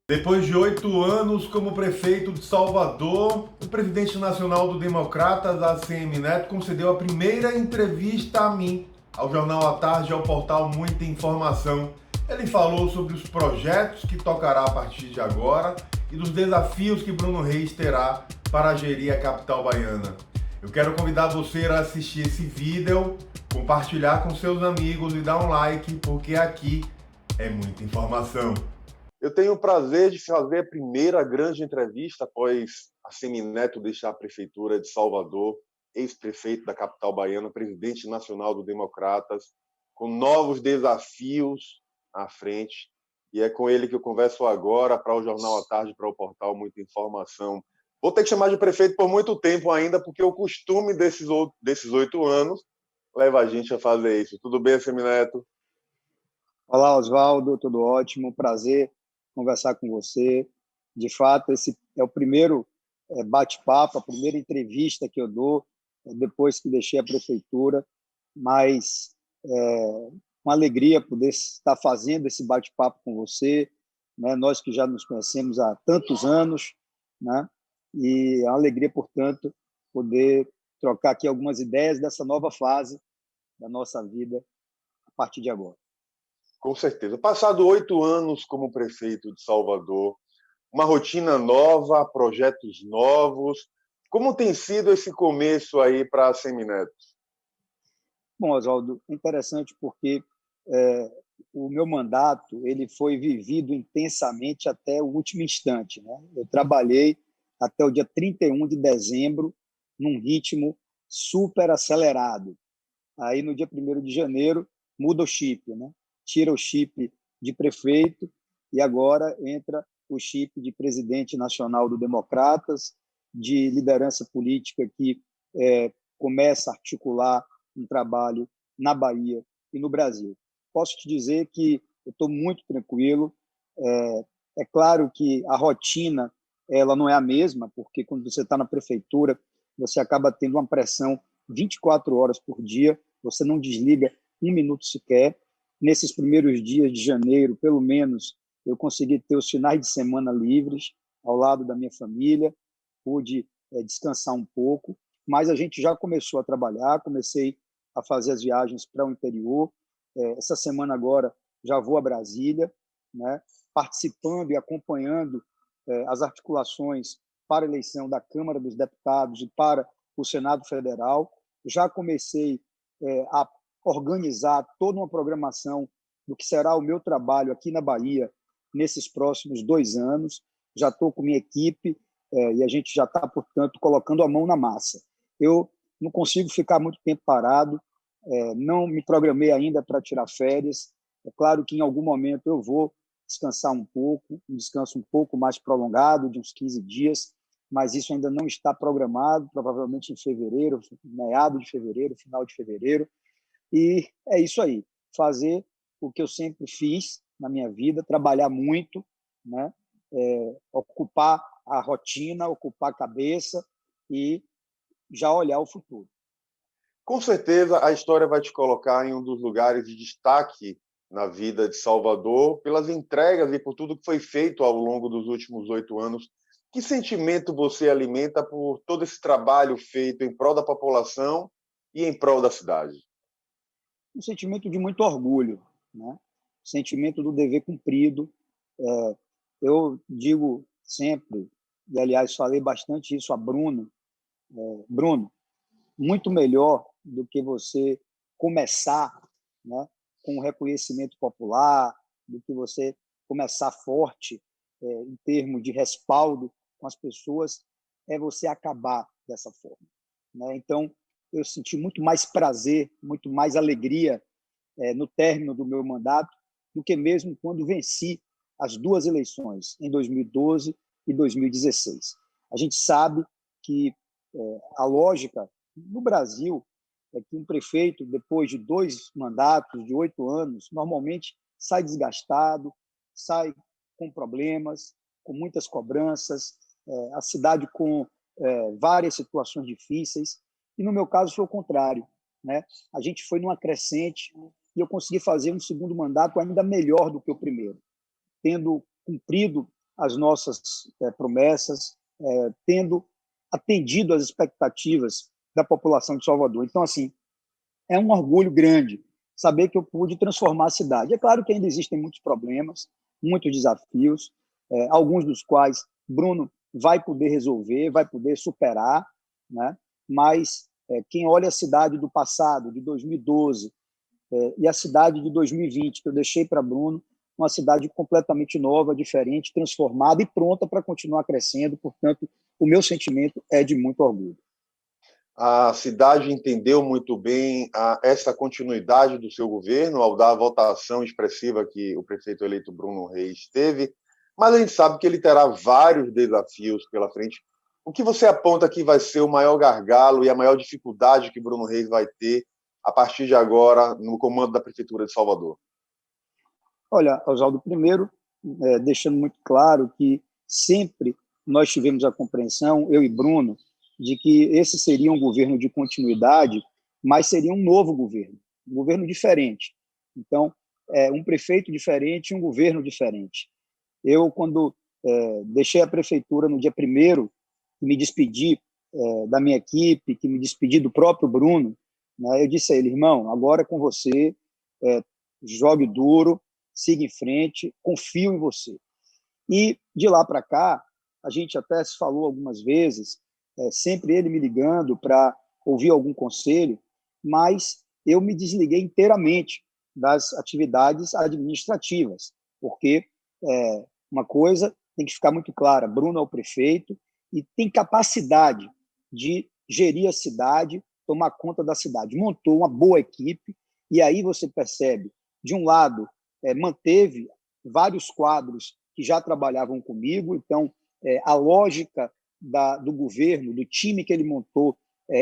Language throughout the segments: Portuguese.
Depois de 8 anos como prefeito de Salvador, o presidente nacional do Democratas, ACM Neto, concedeu a primeira entrevista a mim, ao Jornal à Tarde e ao portal Muita Informação. Ele falou sobre os projetos que tocará a partir de agora e dos desafios que Bruno Reis terá para gerir a capital baiana. Eu quero convidar você a assistir esse vídeo, compartilhar com seus amigos e dar um like, porque aqui é muita informação. Eu tenho o prazer de fazer a primeira grande entrevista após ACM Neto deixar a Prefeitura de Salvador, ex-prefeito da capital baiana, presidente nacional do Democratas, com novos desafios à frente. E é com ele que eu converso agora para o Jornal à Tarde, para o portal Muita Informação. Vou ter que chamar de prefeito por muito tempo ainda, porque o costume desses 8 anos leva a gente a fazer isso. Tudo bem, ACM Neto? Olá, Oswaldo, tudo ótimo, prazer conversar com você. De fato, esse é o primeiro bate-papo, a primeira entrevista que eu dou depois que deixei a prefeitura, mas uma alegria poder estar fazendo esse bate-papo com você, né? Nós que já nos conhecemos há tantos anos, né? E é uma alegria, portanto, poder trocar aqui algumas ideias dessa nova fase da nossa vida a partir de agora. Com certeza. Passado 8 anos como prefeito de Salvador, uma rotina nova, projetos novos. Como tem sido esse começo aí para a ACM Neto? Bom, Oswaldo, interessante porque o meu mandato ele foi vivido intensamente até o último instante, né? Eu trabalhei até o dia 31 de dezembro num ritmo super acelerado. Aí, no dia 1º de janeiro, muda o chip, né? Tira o chip de prefeito e agora entra o chip de presidente nacional do Democratas, de liderança política que começa a articular um trabalho na Bahia e no Brasil. Posso te dizer que eu estou muito tranquilo. É claro que a rotina ela não é a mesma, porque quando você está na prefeitura, você acaba tendo uma pressão 24 horas por dia, você não desliga um minuto sequer. Nesses primeiros dias de janeiro, pelo menos, eu consegui ter os finais de semana livres, ao lado da minha família, pude descansar um pouco, mas a gente já começou a trabalhar, comecei a fazer as viagens para o interior. Essa semana agora já vou a Brasília, né, participando e acompanhando as articulações para a eleição da Câmara dos Deputados e para o Senado Federal. Já comecei a organizar toda uma programação do que será o meu trabalho aqui na Bahia nesses próximos 2 anos. Já estou com minha equipe e a gente já está, portanto, colocando a mão na massa. Eu não consigo ficar muito tempo parado, não me programei ainda para tirar férias. É claro que em algum momento eu vou descansar um pouco, um descanso um pouco mais prolongado, de uns 15 dias, mas isso ainda não está programado, provavelmente em fevereiro, meado de fevereiro, final de fevereiro. E é isso aí, fazer o que eu sempre fiz na minha vida, trabalhar muito, né? Ocupar a rotina, ocupar a cabeça e já olhar o futuro. Com certeza, a história vai te colocar em um dos lugares de destaque na vida de Salvador, pelas entregas e por tudo que foi feito ao longo dos últimos 8 anos. Que sentimento você alimenta por todo esse trabalho feito em prol da população e em prol da cidade? Um sentimento de muito orgulho, né? Sentimento do dever cumprido. Eu digo sempre, e aliás falei bastante isso a Bruno, Bruno, muito melhor do que você começar, né, com o reconhecimento popular, do que você começar forte em termos de respaldo com as pessoas, é você acabar dessa forma, né? Então, eu senti muito mais prazer, muito mais alegria no término do meu mandato do que mesmo quando venci as 2 eleições, em 2012 e 2016. A gente sabe que a lógica no Brasil é que um prefeito, depois de 2 mandatos, de 8 anos, normalmente sai desgastado, sai com problemas, com muitas cobranças, a cidade com várias situações difíceis. E, no meu caso, foi o contrário, né? A gente foi numa crescente e eu consegui fazer um segundo mandato ainda melhor do que o primeiro, tendo cumprido as nossas promessas, tendo atendido às expectativas da população de Salvador. Então, assim, é um orgulho grande saber que eu pude transformar a cidade. É claro que ainda existem muitos problemas, muitos desafios, alguns dos quais Bruno vai poder resolver, vai poder superar, né? Mas quem olha a cidade do passado, de 2012, e a cidade de 2020, que eu deixei para Bruno, uma cidade completamente nova, diferente, transformada e pronta para continuar crescendo. Portanto, o meu sentimento é de muito orgulho. A cidade entendeu muito bem essa continuidade do seu governo ao dar a votação expressiva que o prefeito eleito Bruno Reis teve, mas a gente sabe que ele terá vários desafios pela frente. O que você aponta que vai ser o maior gargalo e a maior dificuldade que Bruno Reis vai ter a partir de agora no comando da Prefeitura de Salvador? Olha, Oswaldo, primeiro, deixando muito claro que sempre nós tivemos a compreensão, eu e Bruno, de que esse seria um governo de continuidade, mas seria um novo governo, um governo diferente. Então, um prefeito diferente, um governo diferente. Eu, quando deixei a prefeitura no dia 1º, me despedi da minha equipe, que me despedi do próprio Bruno, né, eu disse a ele, irmão, agora é com você, jogue duro, siga em frente, confio em você. E, de lá para cá, a gente até se falou algumas vezes, sempre ele me ligando para ouvir algum conselho, mas eu me desliguei inteiramente das atividades administrativas, porque uma coisa tem que ficar muito clara, Bruno é o prefeito e tem capacidade de gerir a cidade, tomar conta da cidade. Montou uma boa equipe e aí você percebe, de um lado, manteve vários quadros que já trabalhavam comigo, então a lógica do governo, do time que ele montou,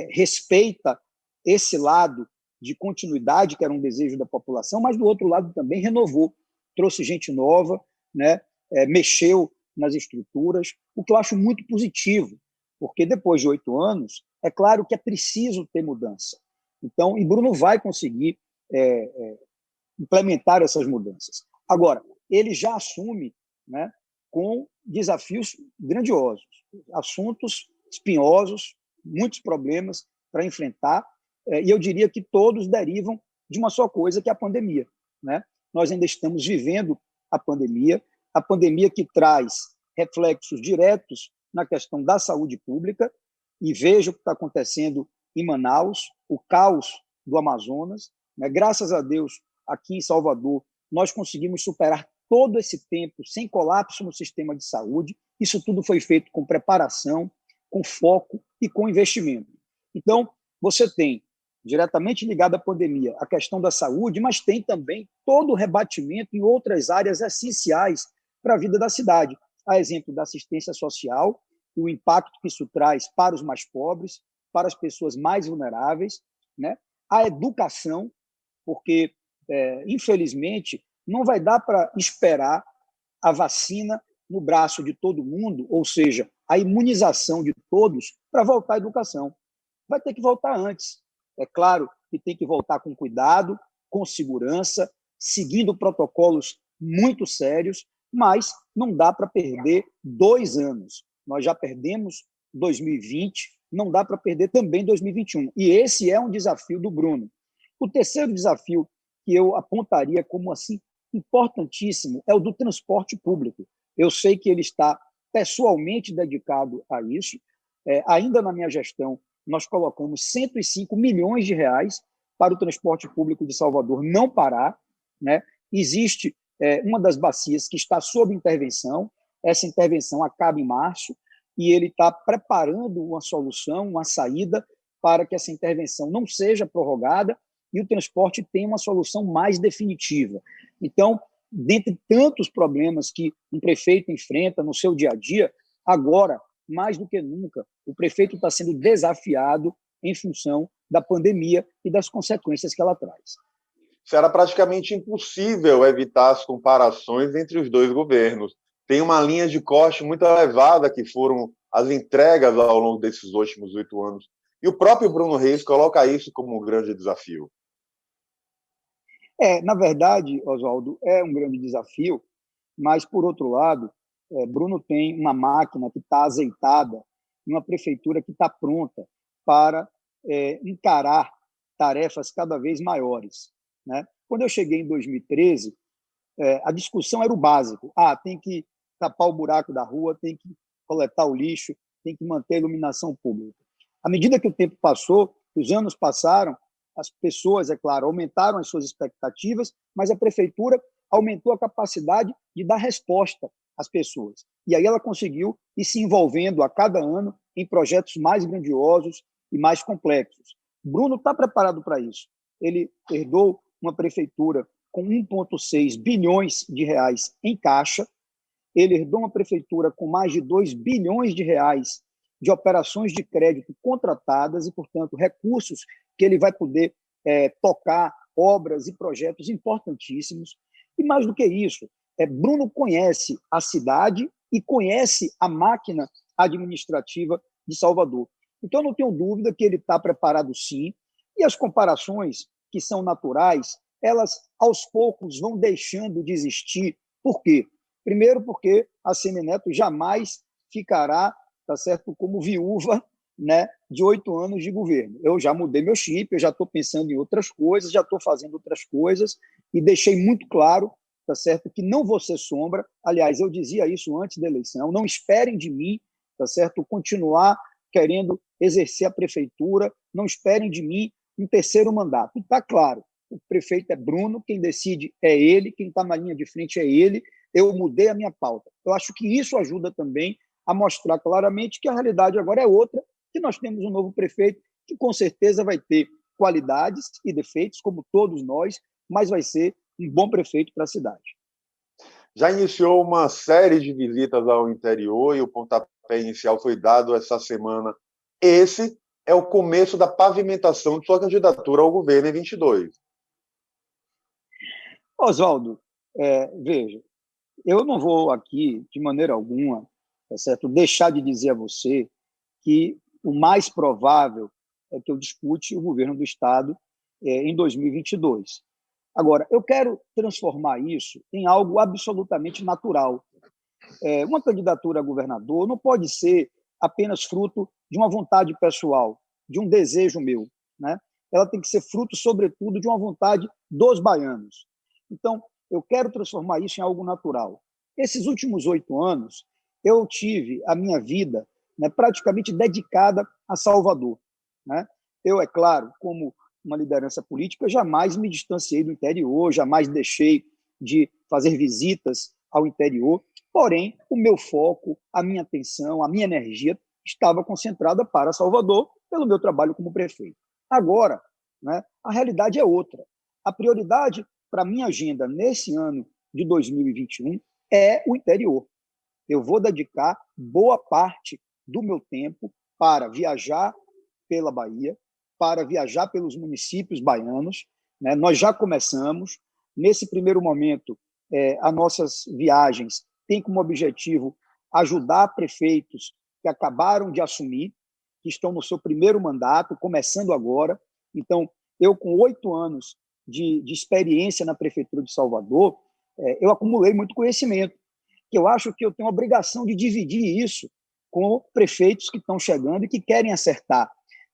respeita esse lado de continuidade, que era um desejo da população, mas, do outro lado, também renovou, trouxe gente nova, né? Mexeu nas estruturas, o que eu acho muito positivo, porque depois de 8 anos, é claro que é preciso ter mudança. Então, e Bruno vai conseguir implementar essas mudanças. Agora, ele já assume, né, com desafios grandiosos, assuntos espinhosos, muitos problemas para enfrentar, e eu diria que todos derivam de uma só coisa, que é a pandemia, né? Nós ainda estamos vivendo a pandemia que traz reflexos diretos na questão da saúde pública, e veja o que está acontecendo em Manaus, o caos do Amazonas, né? Graças a Deus, aqui em Salvador, nós conseguimos superar todo esse tempo sem colapso no sistema de saúde. Isso tudo foi feito com preparação, com foco e com investimento. Então, você tem, diretamente ligado à pandemia, a questão da saúde, mas tem também todo o rebatimento em outras áreas essenciais para a vida da cidade. A exemplo da assistência social e o impacto que isso traz para os mais pobres, para as pessoas mais vulneráveis, né? A educação, porque, infelizmente, não vai dar para esperar a vacina no braço de todo mundo, ou seja, a imunização de todos, para voltar à educação. Vai ter que voltar antes. É claro que tem que voltar com cuidado, com segurança, seguindo protocolos muito sérios, mas não dá para perder 2 anos. Nós já perdemos 2020, não dá para perder também 2021. E esse é um desafio do Bruno. O terceiro desafio que eu apontaria como assim importantíssimo é o do transporte público. Eu sei que ele está pessoalmente dedicado a isso. Ainda na minha gestão, nós colocamos 105 milhões de reais para o transporte público de Salvador não parar, né? Existe uma das bacias que está sob intervenção, essa intervenção acaba em março, e ele está preparando uma solução, uma saída para que essa intervenção não seja prorrogada e o transporte tenha uma solução mais definitiva. Então, dentre tantos problemas que um prefeito enfrenta no seu dia a dia, agora, mais do que nunca, o prefeito está sendo desafiado em função da pandemia e das consequências que ela traz. Será praticamente impossível evitar as comparações entre os dois governos. Tem uma linha de corte muito elevada que foram as entregas ao longo desses últimos 8 anos. E o próprio Bruno Reis coloca isso como um grande desafio. Na verdade, Oswaldo, é um grande desafio, mas, por outro lado, Bruno tem uma máquina que está azeitada, uma prefeitura que está pronta para encarar tarefas cada vez maiores, né? Quando eu cheguei em 2013, a discussão era o básico. Tem que tapar o buraco da rua, tem que coletar o lixo, tem que manter a iluminação pública. À medida que o tempo passou, os anos passaram, as pessoas, é claro, aumentaram as suas expectativas, mas a prefeitura aumentou a capacidade de dar resposta às pessoas. E aí ela conseguiu ir se envolvendo a cada ano em projetos mais grandiosos e mais complexos. Bruno está preparado para isso. Ele herdou uma prefeitura com 1,6 bilhões de reais em caixa, ele herdou uma prefeitura com mais de 2 bilhões de reais de operações de crédito contratadas e, portanto, recursos que ele vai poder tocar obras e projetos importantíssimos. E mais do que isso, Bruno conhece a cidade e conhece a máquina administrativa de Salvador. Então, eu não tenho dúvida que ele está preparado, sim, e as comparações, que são naturais, elas, aos poucos, vão deixando de existir. Por quê? Primeiro, porque a Semineto jamais ficará, tá certo, como viúva, né, de 8 anos de governo. Eu já mudei meu chip, eu já estou pensando em outras coisas, já estou fazendo outras coisas, e deixei muito claro, tá certo, que não vou ser sombra. Aliás, eu dizia isso antes da eleição, não esperem de mim, tá certo, continuar querendo exercer a prefeitura, não esperem de mim um terceiro mandato. E está claro, o prefeito é Bruno, quem decide é ele, quem está na linha de frente é ele. Eu mudei a minha pauta. Eu acho que isso ajuda também a mostrar claramente que a realidade agora é outra, que nós temos um novo prefeito que com certeza vai ter qualidades e defeitos, como todos nós, mas vai ser um bom prefeito para a cidade. Já iniciou uma série de visitas ao interior e o pontapé inicial foi dado essa semana. Esse é o começo da pavimentação de sua candidatura ao governo em 22. Oswaldo, veja, eu não vou aqui, de maneira alguma, tá certo, deixar de dizer a você que o mais provável é que eu dispute o governo do Estado em 2022. Agora, eu quero transformar isso em algo absolutamente natural. Uma candidatura a governador não pode ser apenas fruto de uma vontade pessoal, de um desejo meu, né? Ela tem que ser fruto, sobretudo, de uma vontade dos baianos. Então, eu quero transformar isso em algo natural. Esses últimos 8 anos, eu tive a minha vida, né, praticamente dedicada a Salvador, né? Eu, é claro, como uma liderança política, jamais me distanciei do interior, jamais deixei de fazer visitas ao interior, porém, o meu foco, a minha atenção, a minha energia estava concentrada para Salvador pelo meu trabalho como prefeito. Agora, né, a realidade é outra. A prioridade para a minha agenda nesse ano de 2021 é o interior. Eu vou dedicar boa parte do meu tempo para viajar pela Bahia, para viajar pelos municípios baianos, né? Nós já começamos. Nesse primeiro momento, as nossas viagens têm como objetivo ajudar prefeitos que acabaram de assumir, que estão no seu primeiro mandato, começando agora. Então, eu, com 8 anos de experiência na Prefeitura de Salvador, eu acumulei muito conhecimento, que eu acho que eu tenho a obrigação de dividir isso com prefeitos que estão chegando e que querem acertar.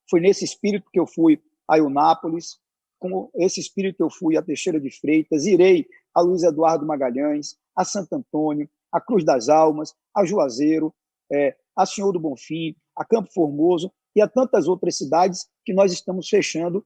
Foi nesse espírito que eu fui a Eunápolis, com esse espírito eu fui a Teixeira de Freitas, irei a Luiz Eduardo Magalhães, a Santo Antônio, a Cruz das Almas, a Juazeiro, a Senhor do Bonfim, a Campo Formoso e a tantas outras cidades que nós estamos fechando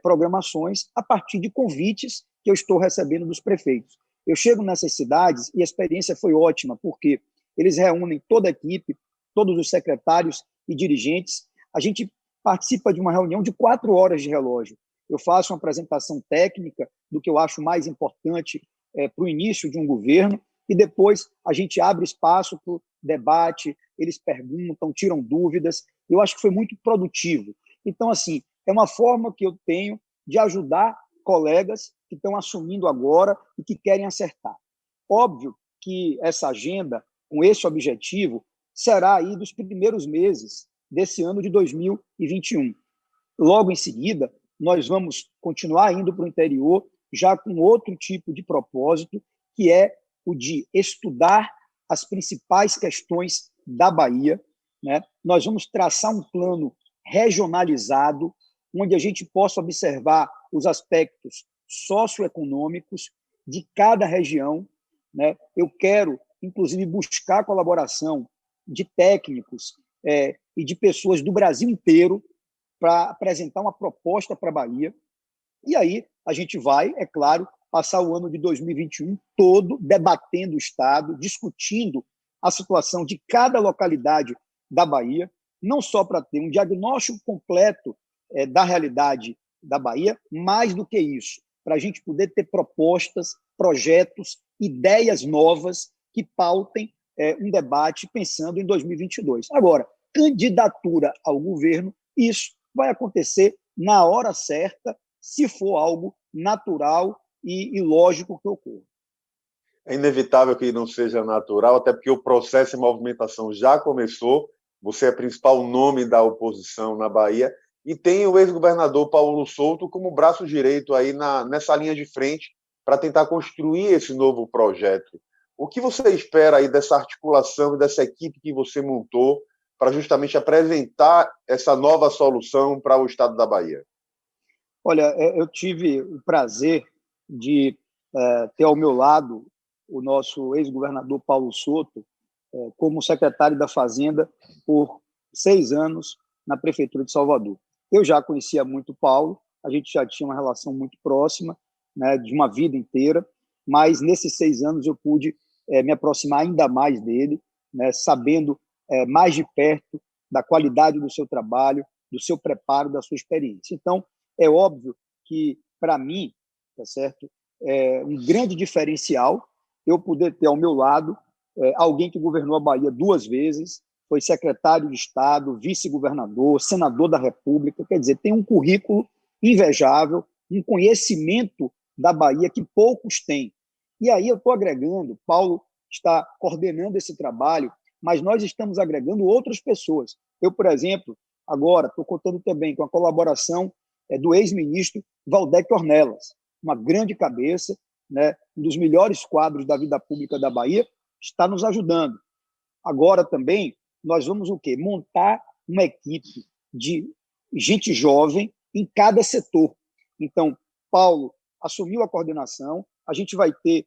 programações a partir de convites que eu estou recebendo dos prefeitos. Eu chego nessas cidades e a experiência foi ótima, porque eles reúnem toda a equipe, todos os secretários e dirigentes. A gente participa de uma reunião de 4 horas de relógio. Eu faço uma apresentação técnica do que eu acho mais importante para o início de um governo e depois a gente abre espaço para o debate, eles perguntam, tiram dúvidas. Eu acho que foi muito produtivo. Então, assim, é uma forma que eu tenho de ajudar colegas que estão assumindo agora e que querem acertar. Óbvio que essa agenda, com esse objetivo, será aí dos primeiros meses desse ano de 2021. Logo em seguida, nós vamos continuar indo para o interior, já com outro tipo de propósito, que é o de estudar as principais questões da Bahia, né? Nós vamos traçar um plano regionalizado, onde a gente possa observar os aspectos socioeconômicos de cada região, né? Eu quero, inclusive, buscar a colaboração de técnicos e de pessoas do Brasil inteiro para apresentar uma proposta para a Bahia. E aí a gente vai, é claro, passar o ano de 2021 todo debatendo o Estado, discutindo a situação de cada localidade da Bahia, não só para ter um diagnóstico completo da realidade da Bahia, mais do que isso, para a gente poder ter propostas, projetos, ideias novas que pautem um debate pensando em 2022. Agora, candidatura ao governo, isso vai acontecer na hora certa, se for algo natural e lógico que ocorra. É inevitável que não seja natural, até porque o processo de movimentação já começou. Você é o principal nome da oposição na Bahia e tem o ex-governador Paulo Souto como braço direito aí nessa linha de frente para tentar construir esse novo projeto. O que você espera aí dessa articulação e dessa equipe que você montou para justamente apresentar essa nova solução para o estado da Bahia? Olha, eu tive o prazer de ter ao meu lado o nosso ex-governador Paulo Souto como secretário da Fazenda por 6 anos na Prefeitura de Salvador. Eu já conhecia muito o Paulo, a gente já tinha uma relação muito próxima, né, de uma vida inteira, mas nesses 6 anos eu pude me aproximar ainda mais dele, né, sabendo mais de perto da qualidade do seu trabalho, do seu preparo, da sua experiência. Então, é óbvio que, para mim, tá certo, é um grande diferencial eu poder ter ao meu lado alguém que governou a Bahia 2 vezes, foi secretário de Estado, vice-governador, senador da República, quer dizer, tem um currículo invejável, um conhecimento da Bahia que poucos têm. E aí eu estou agregando, Paulo está coordenando esse trabalho, mas nós estamos agregando outras pessoas. Eu, por exemplo, agora estou contando também com a colaboração do ex-ministro Valdec Ornelas, uma grande cabeça, né, um dos melhores quadros da vida pública da Bahia, está nos ajudando. Agora também nós vamos o quê? Montar uma equipe de gente jovem em cada setor. Então, Paulo assumiu a coordenação, a gente vai ter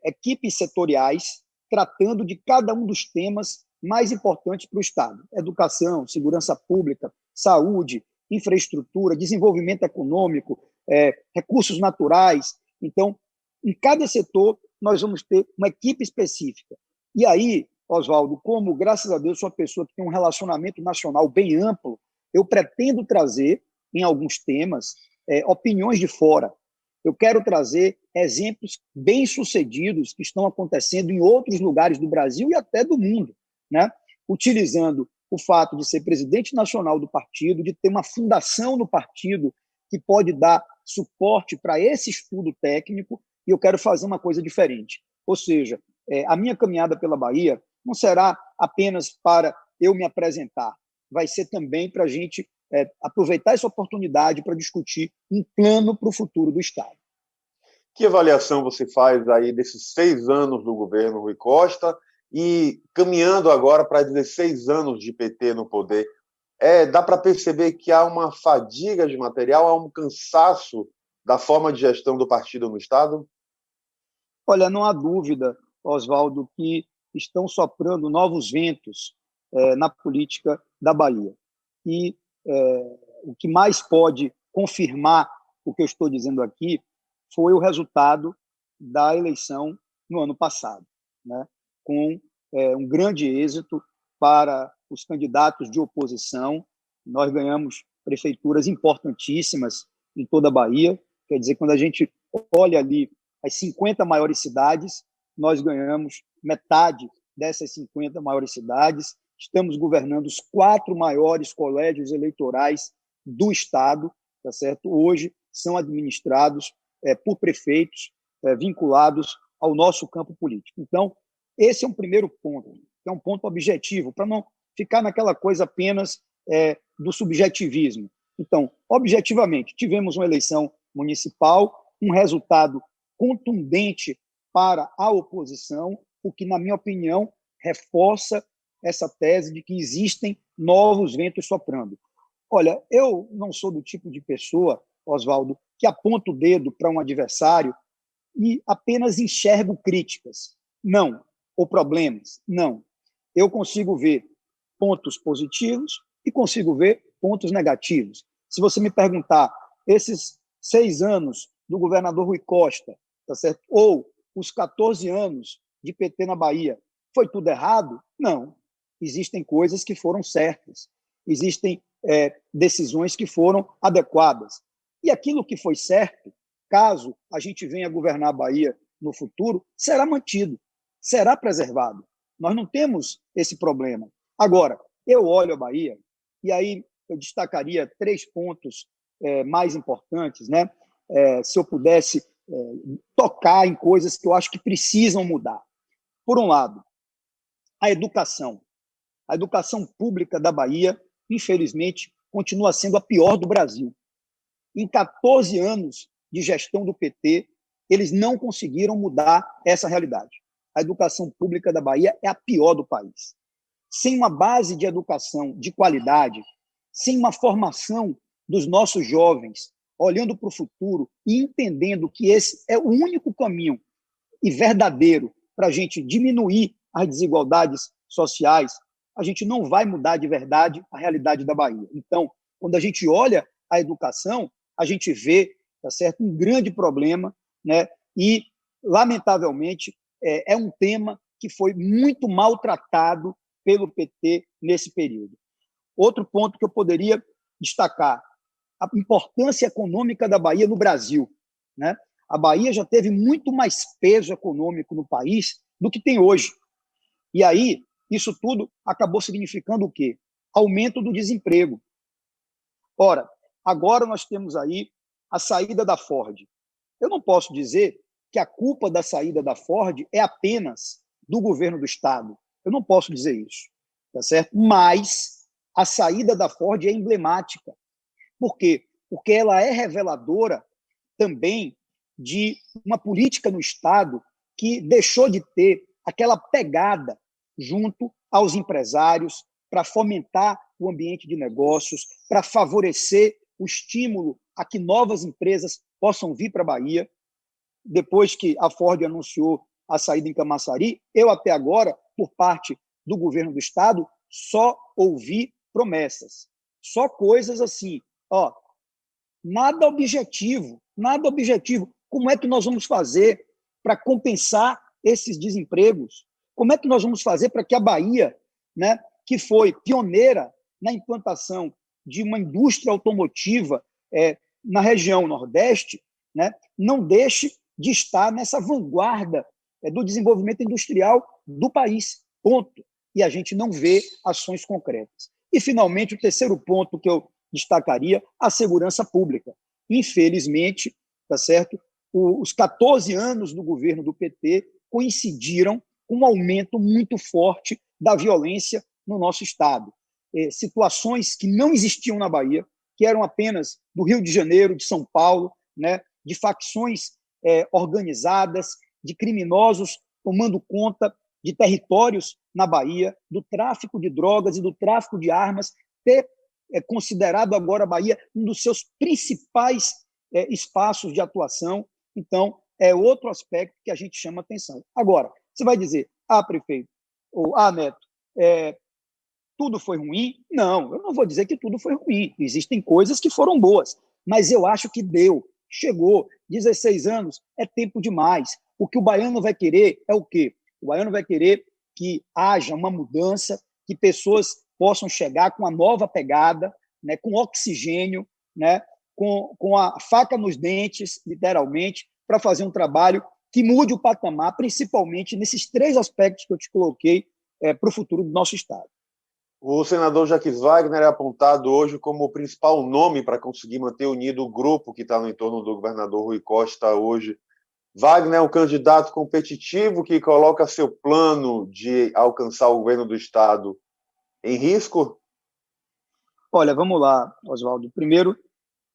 equipes setoriais tratando de cada um dos temas mais importantes para o Estado. Educação, segurança pública, saúde, infraestrutura, desenvolvimento econômico, recursos naturais. Então, em cada setor, nós vamos ter uma equipe específica. E aí, Oswaldo, como, graças a Deus, sou uma pessoa que tem um relacionamento nacional bem amplo, eu pretendo trazer, em alguns temas, opiniões de fora. Eu quero trazer exemplos bem-sucedidos que estão acontecendo em outros lugares do Brasil e até do mundo, né? Utilizando o fato de ser presidente nacional do partido, de ter uma fundação no partido que pode dar suporte para esse estudo técnico, e eu quero fazer uma coisa diferente. Ou seja, a minha caminhada pela Bahia não será apenas para eu me apresentar, vai ser também para a gente aproveitar essa oportunidade para discutir um plano para o futuro do Estado. Que avaliação você faz aí desses 6 anos do governo Rui Costa e caminhando agora para 16 anos de PT no poder? Dá para perceber que há uma fadiga de material, há um cansaço da forma de gestão do partido no Estado? Olha, não há dúvida, Oswaldo, que estão soprando novos ventos na política da Bahia. E o que mais pode confirmar o que eu estou dizendo aqui foi o resultado da eleição no ano passado, né? Com um grande êxito para os candidatos de oposição. Nós ganhamos prefeituras importantíssimas em toda a Bahia. Quer dizer, quando a gente olha ali as 50 maiores cidades, nós ganhamos metade dessas 50 maiores cidades. Estamos governando os 4 maiores colégios eleitorais do Estado, tá certo? Hoje são administrados por prefeitos vinculados ao nosso campo político. Então, esse é um primeiro ponto, que é um ponto objetivo, para não ficar naquela coisa apenas do subjetivismo. Então, objetivamente, tivemos uma eleição municipal, um resultado contundente para a oposição, o que, na minha opinião, reforça essa tese de que existem novos ventos soprando. Olha, eu não sou do tipo de pessoa, Oswaldo, que aponta o dedo para um adversário e apenas enxergo críticas. Não. Ou problemas. Não. Eu consigo ver pontos positivos e consigo ver pontos negativos. Se você me perguntar, esses 6 anos do governador Rui Costa, tá certo? Ou os 14 anos de PT na Bahia, foi tudo errado? Não. Existem coisas que foram certas. Existem decisões que foram adequadas. E aquilo que foi certo, caso a gente venha governar a Bahia no futuro, será mantido, será preservado. Nós não temos esse problema. Agora, eu olho a Bahia, e aí eu destacaria 3 pontos mais importantes, né? Se eu pudesse tocar em coisas que eu acho que precisam mudar. Por um lado, a educação. A educação pública da Bahia, infelizmente, continua sendo a pior do Brasil. Em 14 anos de gestão do PT, eles não conseguiram mudar essa realidade. A educação pública da Bahia é a pior do país. Sem uma base de educação de qualidade, sem uma formação dos nossos jovens, olhando para o futuro e entendendo que esse é o único caminho e verdadeiro para a gente diminuir as desigualdades sociais, a gente não vai mudar de verdade a realidade da Bahia. Então, quando a gente olha a educação, a gente vê, tá certo, um grande problema, né? E, lamentavelmente, é um tema que foi muito maltratado pelo PT nesse período. Outro ponto que eu poderia destacar, a importância econômica da Bahia no Brasil, né? A Bahia já teve muito mais peso econômico no país do que tem hoje. E aí, isso tudo acabou significando o quê? Aumento do desemprego. Ora, agora nós temos aí a saída da Ford. Eu não posso dizer que a culpa da saída da Ford é apenas do governo do Estado. Eu não posso dizer isso, tá certo? Mas a saída da Ford é emblemática. Por quê? Porque ela é reveladora também de uma política no Estado que deixou de ter aquela pegada junto aos empresários para fomentar o ambiente de negócios, para favorecer o estímulo a que novas empresas possam vir para a Bahia. Depois que a Ford anunciou a saída em Camaçari, eu até agora, por parte do governo do Estado, só ouvi promessas, só coisas assim, ó, nada objetivo, nada objetivo. Como é que nós vamos fazer para compensar esses desempregos? Como é que nós vamos fazer para que a Bahia, né, que foi pioneira na implantação de uma indústria automotiva na região Nordeste, né, não deixe de estar nessa vanguarda do desenvolvimento industrial do país, ponto. E a gente não vê ações concretas. E, finalmente, o terceiro ponto que eu destacaria, a segurança pública. Infelizmente, tá certo? Os 14 anos do governo do PT coincidiram com um aumento muito forte da violência no nosso Estado. Situações que não existiam na Bahia, que eram apenas do Rio de Janeiro, de São Paulo, né, de facções organizadas, de criminosos tomando conta de territórios na Bahia, do tráfico de drogas e do tráfico de armas, ter considerado agora a Bahia um dos seus principais espaços de atuação. Então, é outro aspecto que a gente chama atenção. Agora, você vai dizer, prefeito, ou Neto, tudo foi ruim? Não, eu não vou dizer que tudo foi ruim. Existem coisas que foram boas, mas eu acho que chegou. 16 anos é tempo demais. O que o baiano vai querer é o quê? O baiano vai querer que haja uma mudança, que pessoas possam chegar com uma nova pegada, né, com oxigênio, né, com a faca nos dentes, literalmente, para fazer um trabalho que mude o patamar, principalmente nesses 3 aspectos que eu te coloquei para o futuro do nosso Estado. O senador Jacques Wagner é apontado hoje como o principal nome para conseguir manter unido o grupo que está no entorno do governador Rui Costa hoje. Wagner é um candidato competitivo que coloca seu plano de alcançar o governo do Estado em risco? Olha, vamos lá, Oswaldo. Primeiro,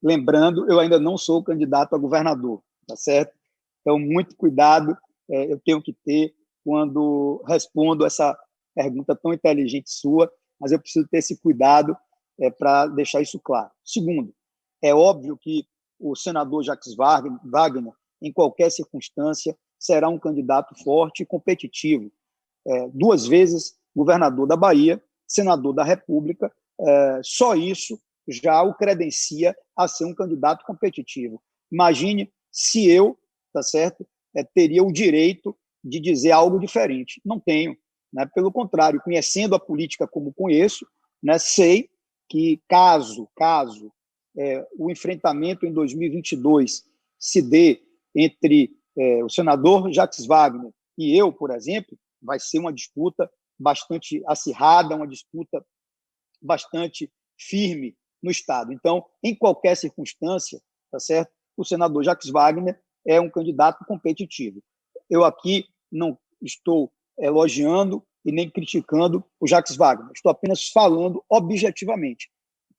lembrando, eu ainda não sou candidato a governador, tá certo? Então, muito cuidado eu tenho que ter quando respondo essa pergunta tão inteligente sua, mas eu preciso ter esse cuidado para deixar isso claro. Segundo, é óbvio que o senador Jacques Wagner, em qualquer circunstância, será um candidato forte e competitivo. 2 vezes governador da Bahia, senador da República, só isso já o credencia a ser um candidato competitivo. Imagine se eu, tá certo, teria o direito de dizer algo diferente. Não tenho, né? Pelo contrário, conhecendo a política como conheço, né, sei que caso o enfrentamento em 2022 se dê entre o senador Jacques Wagner e eu, por exemplo, vai ser uma disputa bastante acirrada, uma disputa bastante firme no Estado. Então, em qualquer circunstância, tá certo? O senador Jacques Wagner é um candidato competitivo. Eu aqui não estou elogiando e nem criticando o Jacques Wagner, estou apenas falando objetivamente,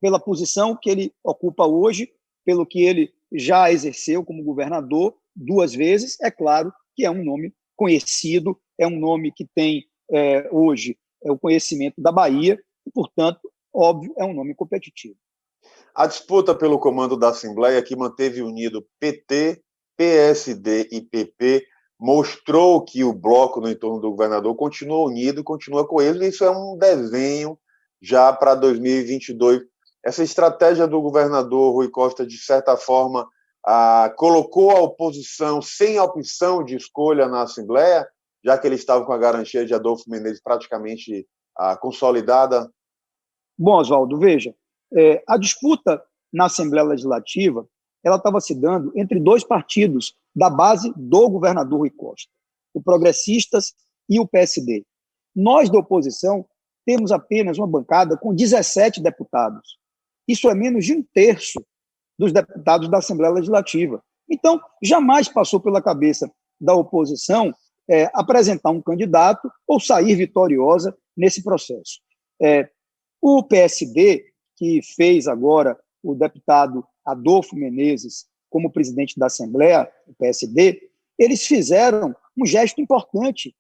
pela posição que ele ocupa hoje, pelo que ele já exerceu como governador 2 vezes, é claro que é um nome conhecido, é um nome que tem hoje o conhecimento da Bahia e, portanto, óbvio, é um nome competitivo. A disputa pelo comando da Assembleia, que manteve unido PT, PSD e PP, mostrou que o bloco no entorno do governador continua unido, continua coeso, e isso é um desenho já para 2022. Essa estratégia do governador Rui Costa, de certa forma, colocou a oposição sem opção de escolha na Assembleia, já que ele estava com a garantia de Adolfo Menezes praticamente consolidada? Bom, Oswaldo, veja, a disputa na Assembleia Legislativa ela estava se dando entre 2 partidos da base do governador Rui Costa, o Progressistas e o PSD. Nós, da oposição, temos apenas uma bancada com 17 deputados. Isso é menos de 1/3 dos deputados da Assembleia Legislativa. Então, jamais passou pela cabeça da oposição apresentar um candidato ou sair vitoriosa nesse processo. O PSD, que fez agora o deputado Adolfo Menezes como presidente da Assembleia, o PSD, eles fizeram um gesto importante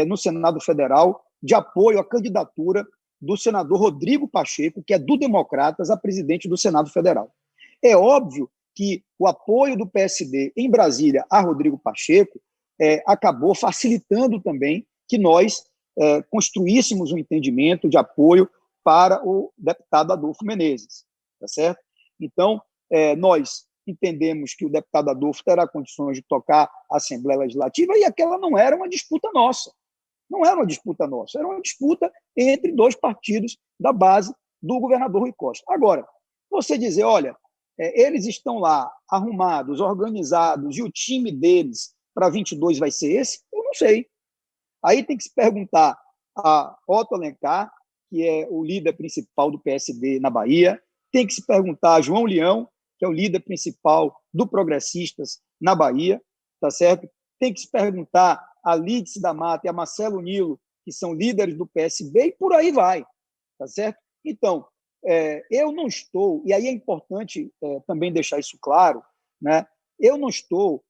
no Senado Federal de apoio à candidatura do senador Rodrigo Pacheco, que é do Democratas, a presidente do Senado Federal. É óbvio que o apoio do PSD em Brasília a Rodrigo Pacheco acabou facilitando também que nós construíssemos um entendimento de apoio para o deputado Adolfo Menezes, tá certo? Então, nós entendemos que o deputado Adolfo terá condições de tocar a Assembleia Legislativa e aquela não era uma disputa nossa. Não era uma disputa nossa, era uma disputa entre 2 partidos da base do governador Rui Costa. Agora, você dizer, olha, eles estão lá arrumados, organizados, e o time deles para 22 vai ser esse? Eu não sei. Aí tem que se perguntar a Otto Alencar, que é o líder principal do PSD na Bahia, tem que se perguntar a João Leão, que é o líder principal do Progressistas na Bahia, tá certo? Tem que se perguntar a Lídice da Mata e a Marcelo Nilo, que são líderes do PSB, e por aí vai, tá certo? Então, eu não estou, e aí é importante também deixar isso claro, né? Eu não estou,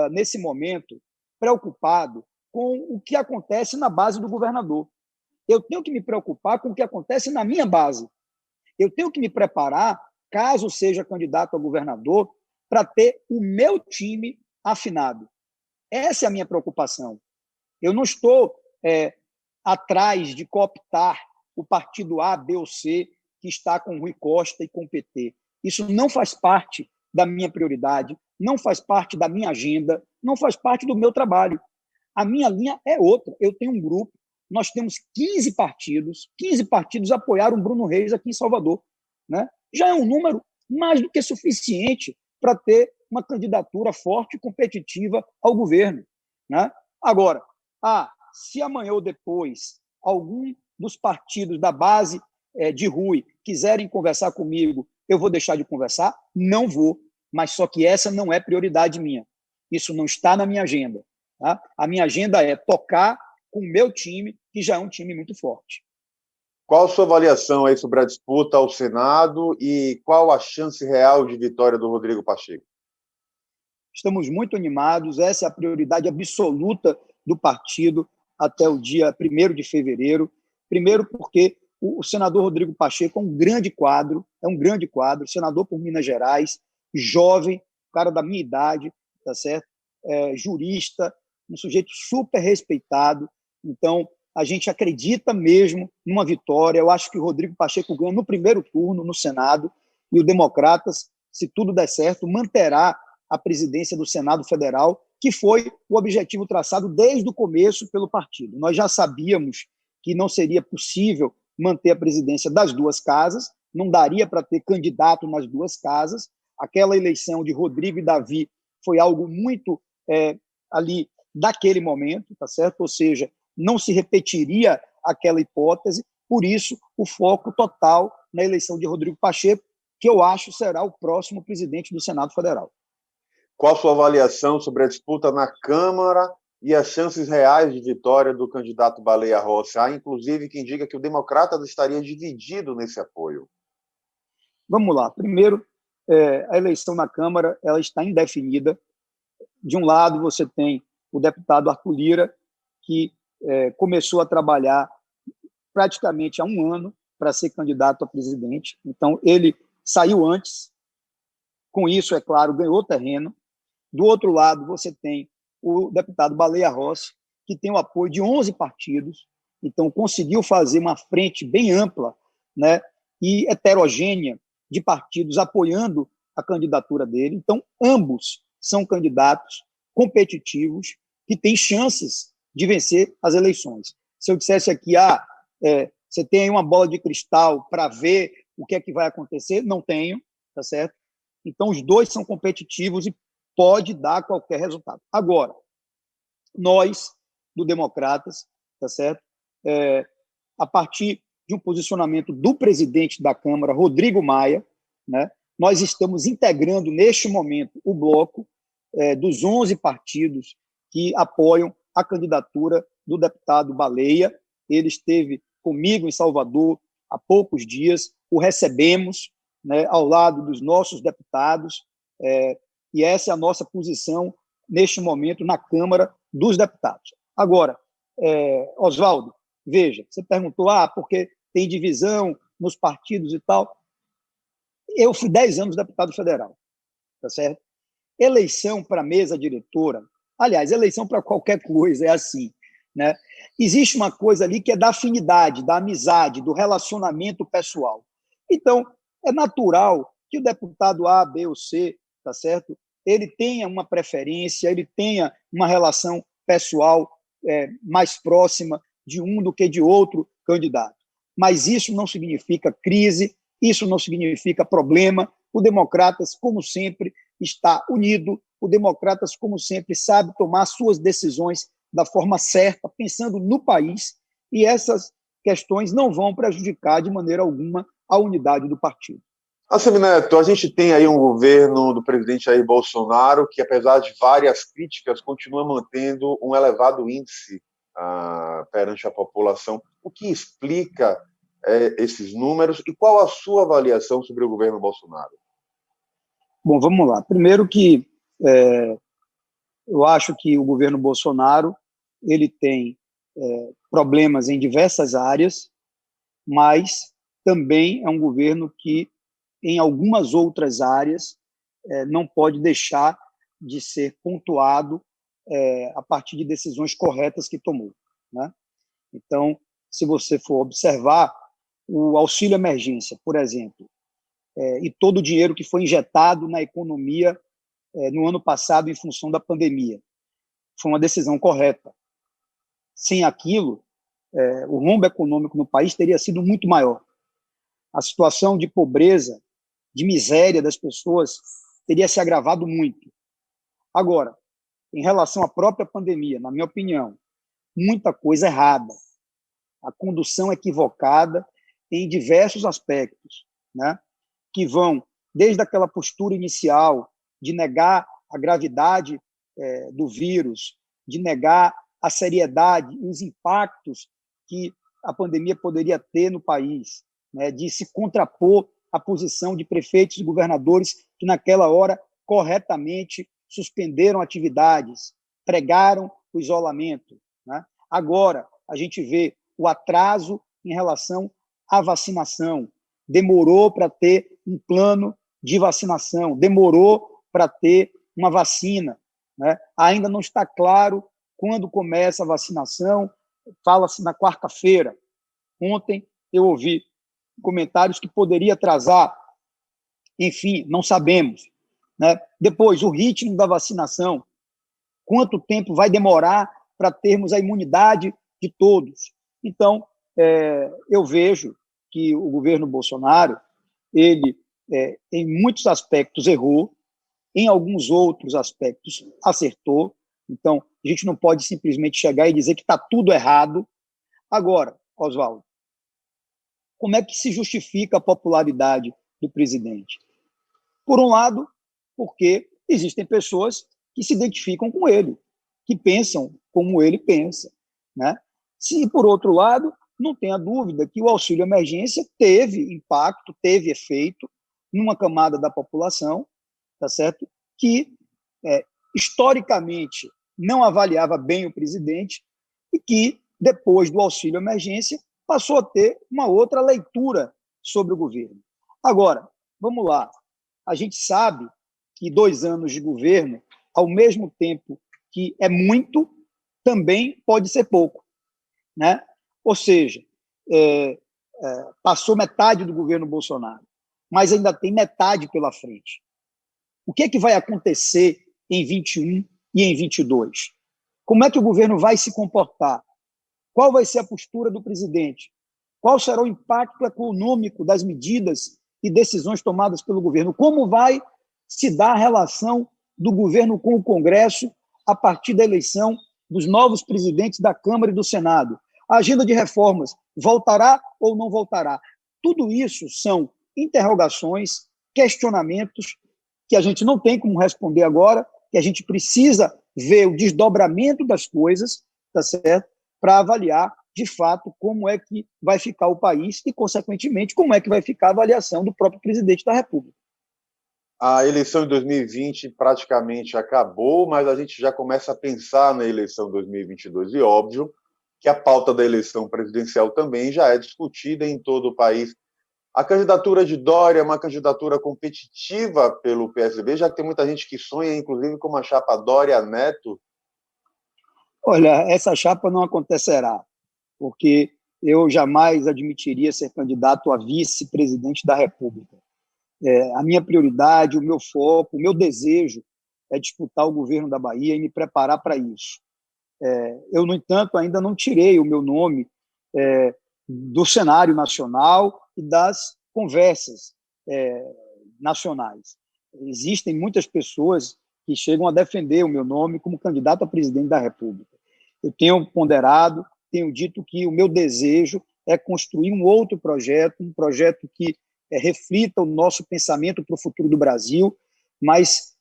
nesse momento, preocupado com o que acontece na base do governador. Eu tenho que me preocupar com o que acontece na minha base. Eu tenho que me preparar, caso seja candidato a governador, para ter o meu time afinado. Essa é a minha preocupação. Eu não estou atrás de cooptar o partido A, B ou C que está com Rui Costa e com o PT. Isso não faz parte da minha prioridade, não faz parte da minha agenda, não faz parte do meu trabalho. A minha linha é outra. Eu tenho um grupo, nós temos 15 partidos apoiaram Bruno Reis aqui em Salvador, né? Já é um número mais do que suficiente para ter uma candidatura forte e competitiva ao governo, né? Agora, se amanhã ou depois algum dos partidos da base de Rui quiserem conversar comigo, eu vou deixar de conversar? Não vou, mas só que essa não é prioridade minha. Isso não está na minha agenda, tá? A minha agenda é tocar com o meu time, que já é um time muito forte. Qual a sua avaliação aí sobre a disputa ao Senado e qual a chance real de vitória do Rodrigo Pacheco? Estamos muito animados, essa é a prioridade absoluta do partido. até o dia 1º de fevereiro. Primeiro porque o senador Rodrigo Pacheco é um grande quadro, senador por Minas Gerais, jovem, cara da minha idade, tá certo? Jurista, um sujeito super respeitado. Então, a gente acredita mesmo numa vitória. Eu acho que o Rodrigo Pacheco ganha no primeiro turno no Senado e o Democratas, se tudo der certo, manterá a presidência do Senado Federal, que foi o objetivo traçado desde o começo pelo partido. Nós já sabíamos que não seria possível manter a presidência das duas casas, não daria para ter candidato nas duas casas. Aquela eleição de Rodrigo e Davi foi algo muito ali daquele momento, tá certo? Ou seja, não se repetiria aquela hipótese, por isso o foco total na eleição de Rodrigo Pacheco, que eu acho será o próximo presidente do Senado Federal. Qual a sua avaliação sobre a disputa na Câmara e as chances reais de vitória do candidato Baleia Rossi? Há, inclusive, quem diga que o Democratas estaria dividido nesse apoio. Vamos lá. Primeiro, a eleição na Câmara ela está indefinida. De um lado, você tem o deputado Arthur Lira, que começou a trabalhar praticamente há um ano para ser candidato a presidente. Então, ele saiu antes. Com isso, é claro, ganhou terreno. Do outro lado, você tem o deputado Baleia Rossi, que tem o apoio de 11 partidos. Então, conseguiu fazer uma frente bem ampla, né, e heterogênea de partidos apoiando a candidatura dele. Então, ambos são candidatos competitivos que têm chances de vencer as eleições. Se eu dissesse aqui, você tem aí uma bola de cristal para ver o que é que vai acontecer, não tenho, tá certo? Então, os dois são competitivos e pode dar qualquer resultado. Agora, nós, do Democratas, tá certo? A partir de um posicionamento do presidente da Câmara, Rodrigo Maia, né, nós estamos integrando, neste momento, o bloco dos 11 partidos que apoiam a candidatura do deputado Baleia. Ele esteve comigo em Salvador há poucos dias, o recebemos, né, ao lado dos nossos deputados, e essa é a nossa posição neste momento na Câmara dos Deputados. Agora, Oswaldo, veja, você perguntou, porque tem divisão nos partidos e tal. Eu fui 10 anos deputado federal, tá certo? Eleição para mesa diretora, aliás, eleição para qualquer coisa é assim, né? Existe uma coisa ali que é da afinidade, da amizade, do relacionamento pessoal. Então, é natural que o deputado A, B ou C, tá certo? Ele tenha uma preferência, ele tenha uma relação pessoal mais próxima de um do que de outro candidato. Mas isso não significa crise, isso não significa problema. O Democratas, como sempre, está unido, o Democratas, como sempre, sabe tomar suas decisões da forma certa, pensando no país, e essas questões não vão prejudicar de maneira alguma a unidade do partido. Assemineto, a gente tem aí um governo do presidente Jair Bolsonaro que, apesar de várias críticas, continua mantendo um elevado índice perante a população. O que explica esses números e qual a sua avaliação sobre o governo Bolsonaro? Bom, vamos lá. Primeiro que eu acho que o governo Bolsonaro ele tem problemas em diversas áreas, mas também é um governo que, em algumas outras áreas, não pode deixar de ser pontuado a partir de decisões corretas que tomou, né? Então, se você for observar o auxílio emergência, por exemplo, e todo o dinheiro que foi injetado na economia no ano passado em função da pandemia, foi uma decisão correta. Sem aquilo, o rombo econômico no país teria sido muito maior. A situação de pobreza, de miséria das pessoas teria se agravado muito. Agora, em relação à própria pandemia, na minha opinião, muita coisa errada. A condução equivocada em diversos aspectos, né, que vão desde aquela postura inicial de negar a gravidade do vírus, de negar a seriedade e os impactos que a pandemia poderia ter no país, né, de se contrapor à posição de prefeitos e governadores que, naquela hora, corretamente suspenderam atividades, pregaram o isolamento, né, Agora, a gente vê o atraso em relação à vacinação. Demorou para ter um plano de vacinação, demorou para ter uma vacina, né? Ainda não está claro quando começa a vacinação, fala-se na quarta-feira. Ontem eu ouvi comentários que poderia atrasar, enfim, não sabemos, né? Depois, o ritmo da vacinação, quanto tempo vai demorar para termos a imunidade de todos. Então, eu vejo que o governo Bolsonaro, ele, em muitos aspectos, errou, em alguns outros aspectos, acertou. Então, a gente não pode simplesmente chegar e dizer que está tudo errado. Agora, Oswaldo, como é que se justifica a popularidade do presidente? Por um lado, porque existem pessoas que se identificam com ele, que pensam como ele pensa, né? Se, por outro lado, não tenha dúvida que o auxílio emergência teve impacto, teve efeito numa camada da população, tá certo? Que, historicamente, não avaliava bem o presidente e que, depois do auxílio emergência, passou a ter uma outra leitura sobre o governo. Agora, vamos lá. A gente sabe que 2 anos de governo, ao mesmo tempo que é muito, também pode ser pouco, né? Ou seja, passou metade do governo Bolsonaro, mas ainda tem metade pela frente. O que é que vai acontecer em 21 e em 22? Como é que o governo vai se comportar? Qual vai ser a postura do presidente? Qual será o impacto econômico das medidas e decisões tomadas pelo governo? Como vai se dar a relação do governo com o Congresso a partir da eleição dos novos presidentes da Câmara e do Senado? A agenda de reformas voltará ou não voltará? Tudo isso são interrogações, questionamentos que a gente não tem como responder agora, que a gente precisa ver o desdobramento das coisas, tá certo? Para avaliar, de fato, como é que vai ficar o país e, consequentemente, como é que vai ficar a avaliação do próprio presidente da República. A eleição de 2020 praticamente acabou, mas a gente já começa a pensar na eleição de 2022. E óbvio que a pauta da eleição presidencial também já é discutida em todo o país. A candidatura de Dória é uma candidatura competitiva pelo PSDB, já que tem muita gente que sonha, inclusive, com uma chapa Dória-Neto. Olha, essa chapa não acontecerá, porque eu jamais admitiria ser candidato a vice-presidente da República. A minha prioridade, o meu foco, o meu desejo é disputar o governo da Bahia e me preparar para isso. Eu, no entanto, ainda não tirei o meu nome do cenário nacional e das conversas nacionais. Existem muitas pessoas que chegam a defender o meu nome como candidato a presidente da República. Eu tenho ponderado, tenho dito que o meu desejo é construir um outro projeto, um projeto que reflita o nosso pensamento para o futuro do Brasil, mas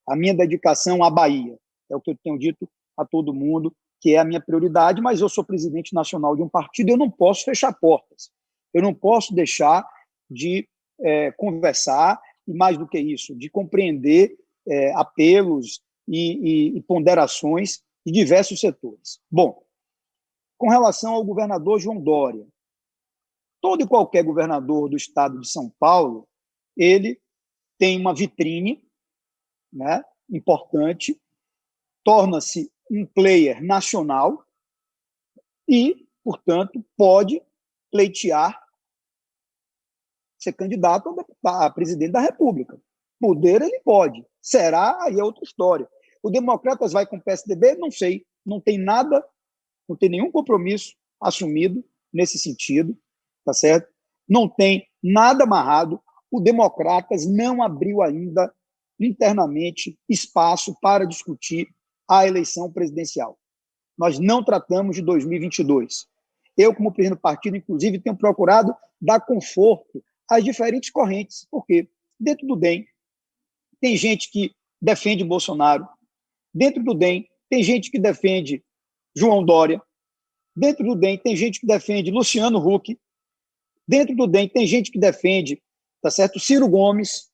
a minha dedicação à Bahia. É o que eu tenho dito a todo mundo, que é a minha prioridade, mas eu sou presidente nacional de um partido, eu não posso fechar portas. Eu não posso deixar de conversar, e mais do que isso, de compreender apelos e ponderações de diversos setores. Bom, com relação ao governador João Dória, todo e qualquer governador do estado de São Paulo, ele tem uma vitrine, né, importante, torna-se um player nacional e, portanto, pode pleitear ser candidato a presidente da República. Poder ele pode. Será, aí é outra história. O Democratas vai com o PSDB? Não sei. Não tem nada, não tem nenhum compromisso assumido nesse sentido, tá certo? Não tem nada amarrado. O Democratas não abriu ainda internamente espaço para discutir a eleição presidencial. Nós não tratamos de 2022. Eu, como presidente do partido, inclusive, tenho procurado dar conforto às diferentes correntes, porque dentro do DEM tem gente que defende Bolsonaro, dentro do DEM tem gente que defende João Dória, dentro do DEM tem gente que defende Luciano Huck, dentro do DEM tem gente que defende, tá certo, Ciro Gomes,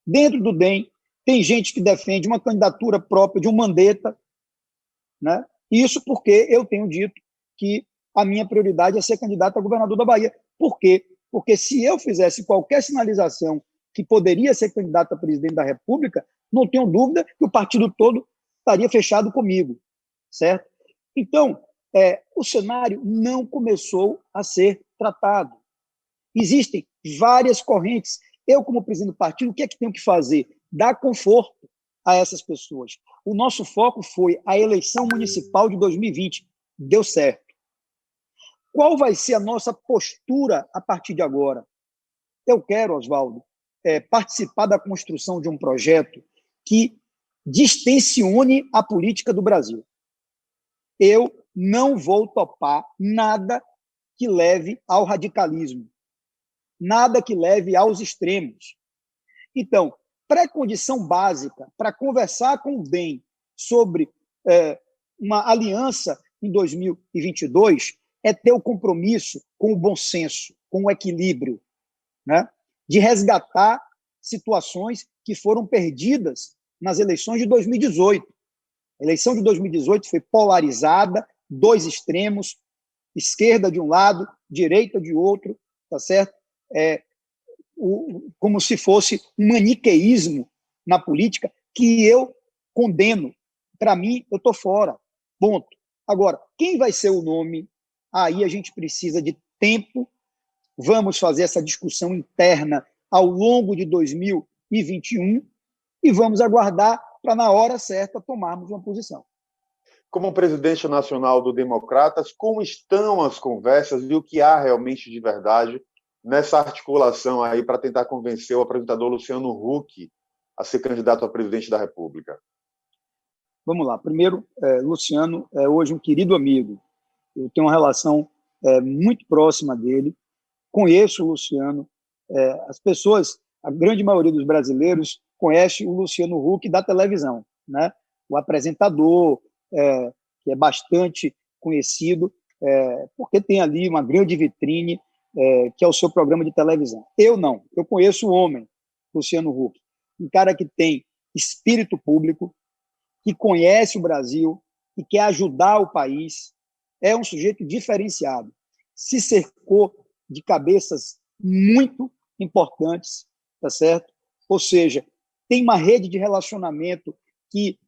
dentro do DEM tem gente que defende uma candidatura própria de um Mandetta, né? Isso porque eu tenho dito que a minha prioridade é ser candidato a governador da Bahia. Por quê? Porque se eu fizesse qualquer sinalização que poderia ser candidato a presidente da República, não tenho dúvida que o partido todo estaria fechado comigo, certo? Então, o cenário não começou a ser tratado. Existem várias correntes. Eu, como presidente do partido, o que é que tenho que fazer? Dar conforto a essas pessoas. O nosso foco foi a eleição municipal de 2020. Deu certo. Qual vai ser a nossa postura a partir de agora? Eu quero, Oswaldo, participar da construção de um projeto que distensione a política do Brasil. Eu não vou topar nada que leve ao radicalismo, nada que leve aos extremos. Então, pré-condição básica para conversar com o DEM sobre uma aliança em 2022 é ter o compromisso com o bom senso, com o equilíbrio, né? De resgatar situações que foram perdidas nas eleições de 2018. A eleição de 2018 foi polarizada, dois extremos, esquerda de um lado, direita de outro, tá certo? Como se fosse um maniqueísmo na política que eu condeno. Para mim, eu estou fora. Ponto. Agora, quem vai ser o nome? Aí a gente precisa de tempo. Vamos fazer essa discussão interna ao longo de 2021 e vamos aguardar para, na hora certa, tomarmos uma posição. Como presidente nacional do Democratas, como estão as conversas e o que há realmente de verdade nessa articulação aí para tentar convencer o apresentador Luciano Huck a ser candidato a presidente da República? Vamos lá. Primeiro, Luciano é hoje um querido amigo. Eu tenho uma relação muito próxima dele. Conheço o Luciano. As pessoas, a grande maioria dos brasileiros, conhece o Luciano Huck da televisão, né? O apresentador, que é bastante conhecido, porque tem ali uma grande vitrine, que é o seu programa de televisão. Eu não. Eu conheço o homem, Luciano Huck, um cara que tem espírito público, que conhece o Brasil e quer ajudar o país. É um sujeito diferenciado. Se cercou de cabeças muito importantes, tá certo? Ou seja, tem uma rede de relacionamento que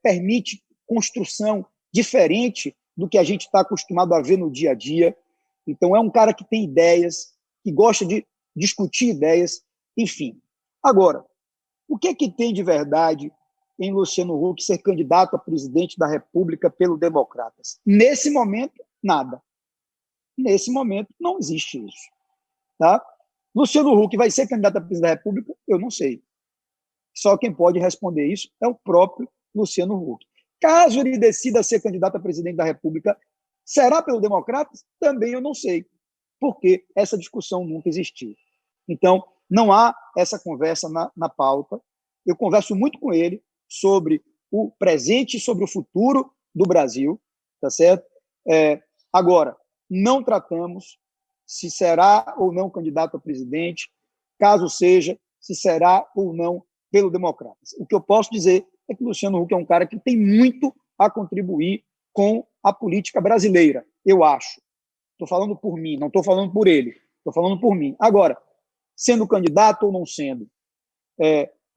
permite construção diferente do que a gente está acostumado a ver no dia a dia. Então, é um cara que tem ideias, que gosta de discutir ideias, enfim. Agora, o que é que tem de verdade em Luciano Huck ser candidato a presidente da República pelo Democratas? Nesse momento, nada. Nesse momento, não existe isso. Tá? Luciano Huck vai ser candidato a presidente da República? Eu não sei. Só quem pode responder isso é o próprio Luciano Huck. Caso ele decida ser candidato a presidente da República, será pelo Democratas? Também eu não sei, porque essa discussão nunca existiu. Então, não há essa conversa na pauta. Eu converso muito com ele sobre o presente e sobre o futuro do Brasil, tá certo? Agora, não tratamos se será ou não candidato a presidente, caso seja, se será ou não pelo Democratas. O que eu posso dizer é que o Luciano Huck é um cara que tem muito a contribuir com a política brasileira, eu acho. Estou falando por mim, não estou falando por ele, estou falando por mim. Agora, sendo candidato ou não sendo?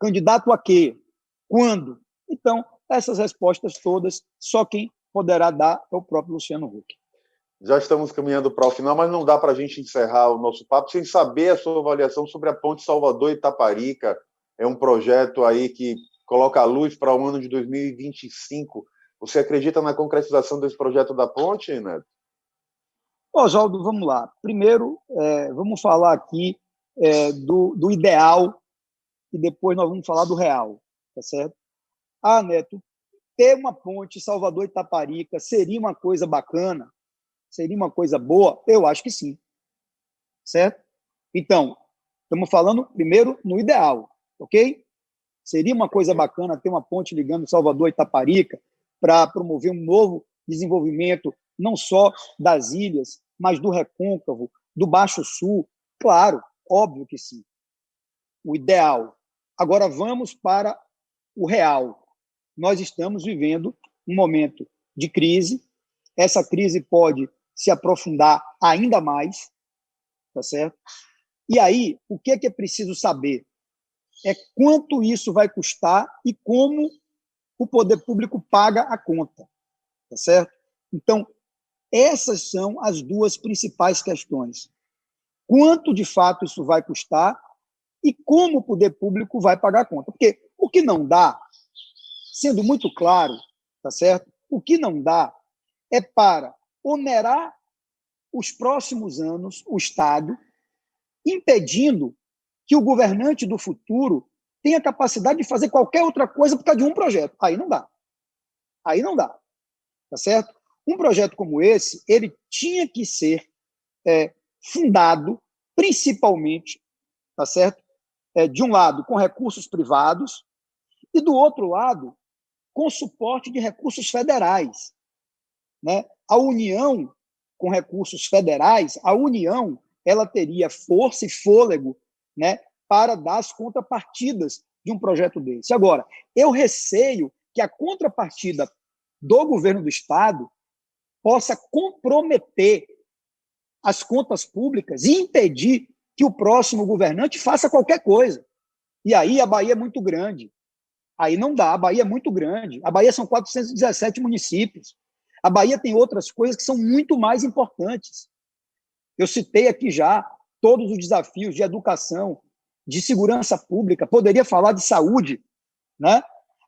Candidato a quê? Quando? Então, essas respostas todas, só quem poderá dar é o próprio Luciano Huck. Já estamos caminhando para o final, mas não dá para a gente encerrar o nosso papo sem saber a sua avaliação sobre a Ponte Salvador-Itaparica. É um projeto aí que coloca a luz para o ano de 2025. Você acredita na concretização desse projeto da ponte, Neto? Oswaldo, vamos lá. Primeiro, vamos falar aqui do ideal e depois nós vamos falar do real, tá certo? Neto, ter uma ponte Salvador-Itaparica seria uma coisa bacana? Seria uma coisa boa? Eu acho que sim, certo? Então, estamos falando primeiro no ideal, ok? Seria uma coisa bacana ter uma ponte ligando Salvador e Itaparica para promover um novo desenvolvimento, não só das ilhas, mas do Recôncavo, do Baixo Sul. Claro, óbvio que sim. O ideal. Agora vamos para o real. Nós estamos vivendo um momento de crise. Essa crise pode se aprofundar ainda mais, tá certo? E aí, o que é preciso saber? É quanto isso vai custar e como o poder público paga a conta, tá certo? Então, essas são as duas principais questões. Quanto, de fato, isso vai custar e como o poder público vai pagar a conta. Porque o que não dá, sendo muito claro, tá certo? O que não dá é para onerar os próximos anos o Estado, impedindo que o governante do futuro tenha capacidade de fazer qualquer outra coisa por causa de um projeto. Aí não dá. Aí não dá. Tá certo? Um projeto como esse, ele tinha que ser fundado principalmente, tá certo? De um lado, com recursos privados e, do outro lado, com suporte de recursos federais. Né? A União, com recursos federais, a União ela teria força e fôlego, né, para dar as contrapartidas de um projeto desse. Agora, eu receio que a contrapartida do governo do Estado possa comprometer as contas públicas e impedir que o próximo governante faça qualquer coisa. E aí a Bahia é muito grande. Aí não dá, a Bahia é muito grande. A Bahia são 417 municípios. A Bahia tem outras coisas que são muito mais importantes. Eu citei aqui já todos os desafios de educação, de segurança pública, poderia falar de saúde, né?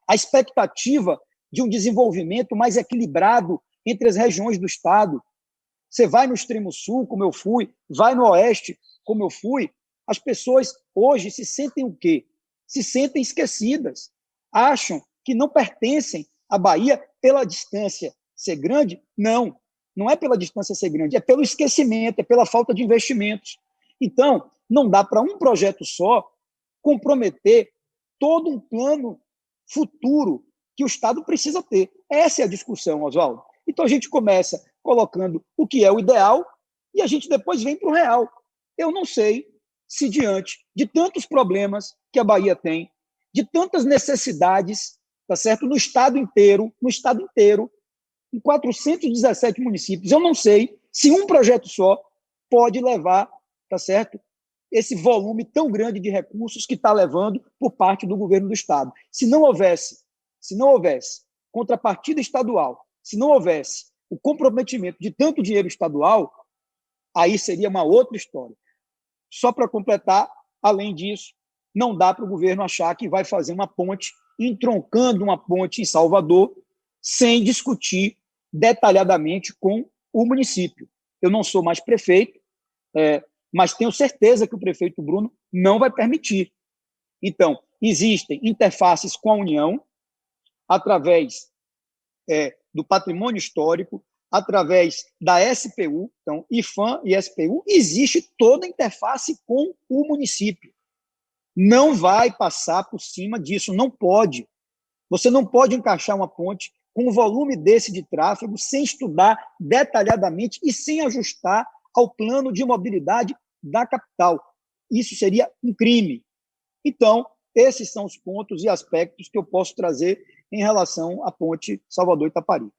A expectativa de um desenvolvimento mais equilibrado entre as regiões do Estado. Você vai no extremo sul, como eu fui, vai no oeste, como eu fui, as pessoas hoje se sentem o quê? Se sentem esquecidas. Acham que não pertencem à Bahia pela distância ser grande? Não, não é pela distância ser grande, é pelo esquecimento, é pela falta de investimentos. Então, não dá para um projeto só comprometer todo um plano futuro que o Estado precisa ter. Essa é a discussão, Oswaldo. Então, a gente começa colocando o que é o ideal e a gente depois vem para o real. Eu não sei se, diante de tantos problemas que a Bahia tem, de tantas necessidades, tá certo? No estado inteiro, em 417 municípios, eu não sei se um projeto só pode levar, tá certo? Esse volume tão grande de recursos que está levando por parte do governo do Estado. Se não houvesse contrapartida estadual, se não houvesse o comprometimento de tanto dinheiro estadual, aí seria uma outra história. Só para completar, além disso, não dá para o governo achar que vai fazer uma ponte, entroncando uma ponte em Salvador, sem discutir detalhadamente com o município. Eu não sou mais prefeito, mas tenho certeza que o prefeito Bruno não vai permitir. Então, existem interfaces com a União, através do patrimônio histórico, através da SPU, então, IFAM e SPU, existe toda a interface com o município. Não vai passar por cima disso, não pode. Você não pode encaixar uma ponte com um volume desse de tráfego sem estudar detalhadamente e sem ajustar ao plano de mobilidade da capital. Isso seria um crime. Então, esses são os pontos e aspectos que eu posso trazer em relação à ponte Salvador-Itaparica.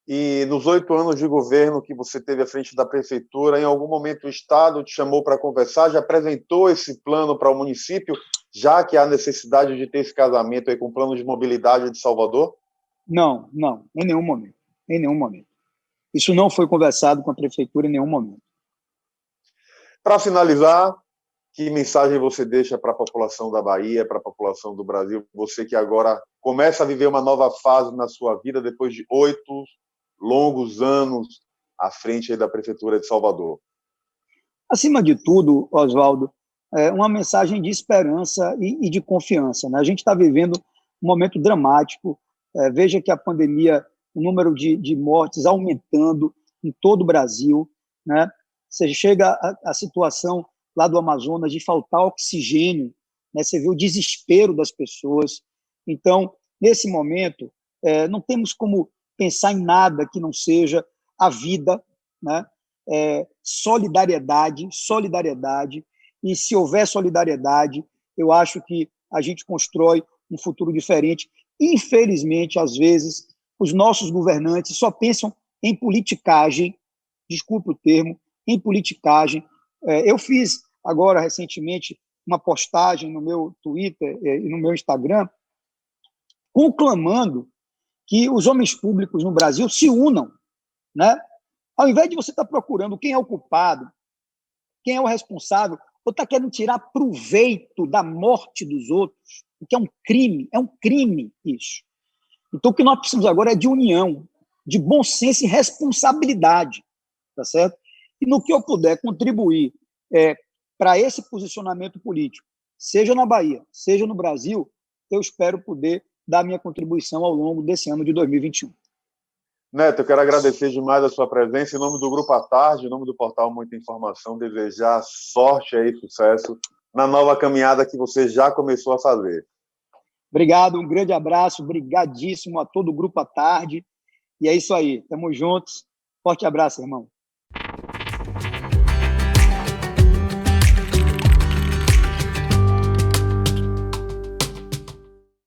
E nos 8 anos de governo que você teve à frente da prefeitura, em algum momento o Estado te chamou para conversar, já apresentou esse plano para o município, já que há necessidade de ter esse casamento aí com o plano de mobilidade de Salvador? Não, em nenhum momento. Em nenhum momento. Isso não foi conversado com a prefeitura em nenhum momento. Para finalizar, que mensagem você deixa para a população da Bahia, para a população do Brasil, você que agora começa a viver uma nova fase na sua vida depois de 8 longos anos à frente aí da Prefeitura de Salvador? Acima de tudo, Oswaldo, uma mensagem de esperança e de confiança. Né? A gente está vivendo um momento dramático. Veja que a pandemia, o número de mortes aumentando em todo o Brasil. Né? Você chega à situação lá do Amazonas de faltar oxigênio, né? Você vê o desespero das pessoas. Então, nesse momento, não temos como pensar em nada que não seja a vida, né? Solidariedade, e se houver solidariedade, eu acho que a gente constrói um futuro diferente. Infelizmente, às vezes, os nossos governantes só pensam em politicagem, desculpe o termo, em politicagem. Eu fiz agora, recentemente, uma postagem no meu Twitter e no meu Instagram, conclamando que os homens públicos no Brasil se unam, né? Ao invés de você estar procurando quem é o culpado, quem é o responsável, ou está querendo tirar proveito da morte dos outros, o que é um crime isso. Então, o que nós precisamos agora é de união, de bom senso e responsabilidade, tá certo? E no que eu puder contribuir para esse posicionamento político, seja na Bahia, seja no Brasil, eu espero poder dar minha contribuição ao longo desse ano de 2021. Neto, eu quero agradecer demais a sua presença. Em nome do Grupo à Tarde, em nome do portal Muita Informação, desejar sorte e sucesso na nova caminhada que você já começou a fazer. Obrigado, um grande abraço, brigadíssimo a todo o Grupo à Tarde. E é isso aí, estamos juntos. Forte abraço, irmão.